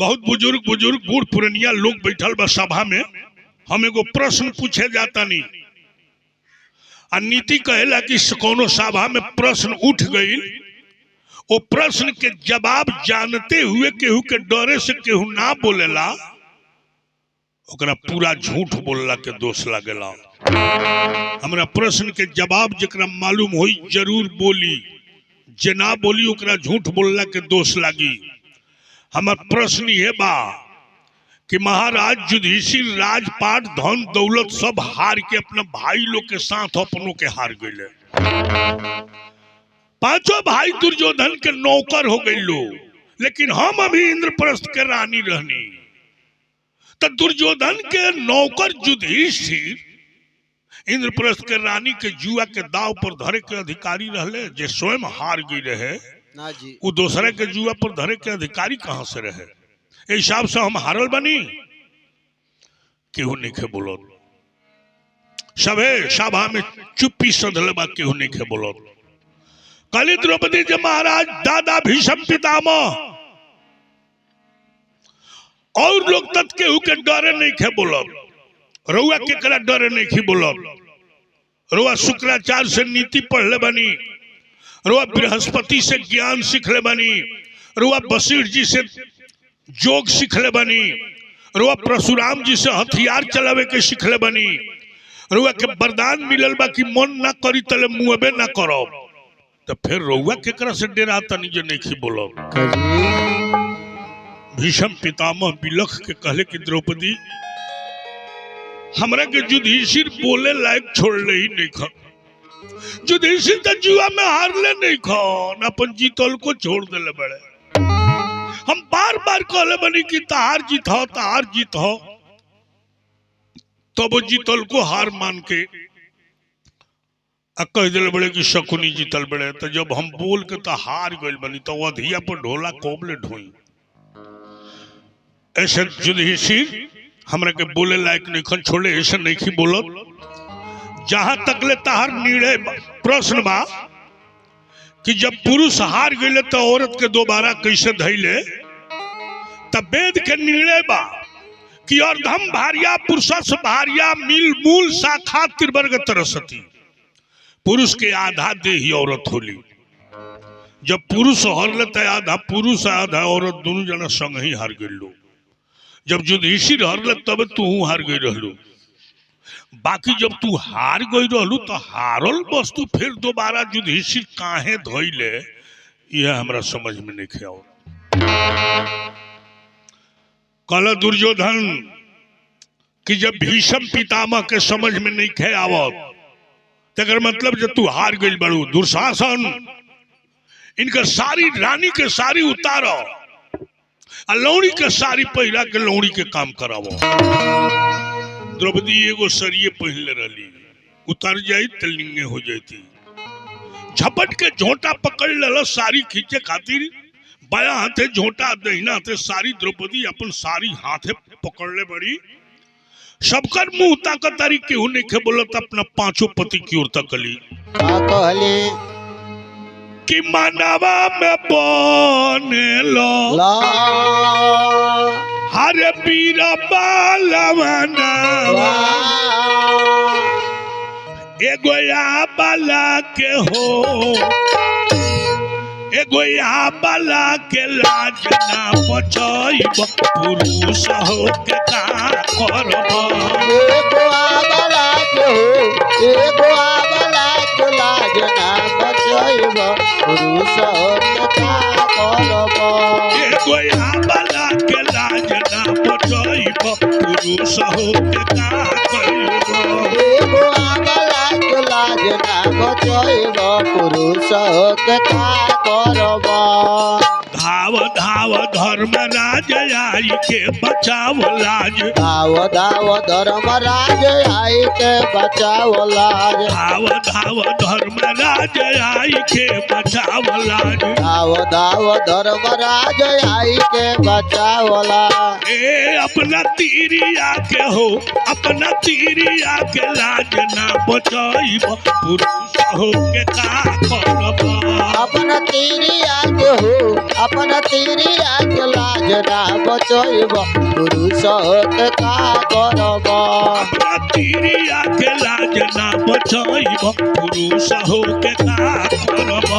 बहुत बुजुर्ग बुजुर्ग बूढ़ पुरनिया लोग बैठल बा सभा में, हम एगो प्रश्न पूछे जाता नहीं। नीति कहेला कि कोनो सभा में प्रश्न उठ गई, वो प्रश्न के जवाब जानते हुए केहू के डरे से केहू ना बोलेला, ओकरा पूरा झूठ बोलला के दोष लागेला। हमरा प्रश्न के जवाब जकरा मालूम होई जरूर बोली, जे ना बोली ओकरा झूठ बोलला के दोष लागी। हमार प्रश्न ये बा कि महाराज युधिष्ठिर राजपाट धन दौलत सब हार के अपना भाई लोग के साथ अपनों के हार गए। पांचों भाई दुर्योधन के नौकर हो गए लोग, लेकिन हम अभी इंद्रप्रस्थ के रानी रहनी। तो दुर्योधन के नौकर युधिष्ठिर इंद्रप्रस्थ के रानी के जुआ के दाव पर धरे के अधिकारी रहले, जे स्वयं हार गई रहे ना जी। वो दूसरे के जुआ पर धरे के अधिकारी कहां से रहे? ए हिसाब से हम हारल बनी। केहू नहीं खे बोलो, सबे सभा में चुप्पी सधल बा, केहू नहीं खे बोलो। कली द्रौपदी जी महाराज दादा भीष्म पितामह और लोग तत् केहू के डरे नहीं खे बोलो। रउआ केकरा डरे नहीं खी बोलो? रउआ शुक्राचार्य से नीति पढ़ले बनी, रउआ बृहस्पति से ज्ञान सीखले बनी, रउआ वशिष्ठ जी से जोग सीखले बनी, रउआ परशुराम जी से हथियार चलावे के सीखले बनी, रउआ के वरदान मिलल बा कि मन ना करी तले मुँहबे ना करो। तो फिर रउआ केकरा से डेरा तनी जे नहीं खी बोलो? भीष्म पितामह बिलख के कहले कि द्रौपदी हमरा के युधिष्ठिर बोले लायक छोड़ले ही नहीं खा। युधिष्ठिर तो जुआ में हारले नहीं खन, अपन जीतल को छोड़ देले बड़े। हम बार बार कहले बनी कि तहार जीत हो, तहार जीत हो, तब वो जीतल को हार मान के कह दिले बड़े कि शकुनी जीतल बड़े। तो जब हम बोल के तो हार गए बनी तो अधिया पर ढोला कोबले ढोई। ऐसे युधिष्ठिर हमरा के बोले लायक नहीं खन, छोड़े ऐसे नहीं खी बोलो। जहां तक ले तहार निर्णय प्रश्न बा कि जब पुरुष हार गए तो औरत के दोबारा कैसे धैले, तब वेद के निर्णय बा कि अर्धम भार्या पुरुषस भार्या मिल मूल शाखा त्रिवर्ग तरसती। पुरुष के आधा देही औरत होली। जब पुरुष हारले तो आधा पुरुष आधा औरत दोनों जना संग ही हार गए लोग। जब युधिष्ठिर हारल तब तू हार गई रहलू। बाकी जब तू हार गई रहलू तो हारल वस्तु फिर दोबारा युधिष्ठिर काहे धोइले, यह हमरा समझ में नहीं खे आओ। कल दुर्योधन कि जब भीष्म पितामह के समझ में नहीं खे आवत, तकर मतलब जब तू हार गई बड़ू। दुशासन इनका सारी रानी के सारी उतारो, लौड़ी के सारी पहिरा के लौड़ी के काम करावो। द्रौपदी एगो सरिये पहले रही, उतर जाई तो लिंगे हो जाती। झपट के झोंटा पकड़ लेला सारी खींचे खातिर, बाया हाथे झोंटा दहिना हाथे सारी। द्रौपदी अपन सारी हाथे पकड़ ले बड़ी। सबकर मुंह ताकतारी केहू नहीं खे बोलत, अपना पांचों पति की ओर तकली कि मानवा में बनेलो हरे पीरा बालवनवा, एगो या बाला के हो, एगो या बाला के लाज ना बचैब, पुरुष हो के का करब। एगो बाला के हो, एगो बाला के लाज ना बचैब, पुरुष हो के का करब। एगो या बाला के लाज ना बचैब, पुरुष हो के का करब। एगो बाला के लाज ना बचैब, पुरुष हो के का करब। धाव धाव धर्मराज आई के बचाव लाज, धाव धाव धर्मराज आई के बचाव लाज, धाव धाव धर्मराज आई के बचाव लाज, धाव धाव धर्मराज आई के बचाव लाज। ए अपना तीरिया के हो, अपना तीरिया के लाज ना बचाइब, पुरुष हो के का करब। अपना तीरिया के हो, अपना तेरी आग लाज ना बचैब पुरुष होके का करब अपना तिरिया के लाज ना बचैब पुरुष होके का करब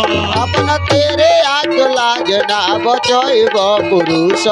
अपना तेरे आग लाज ना बचैब पुरुष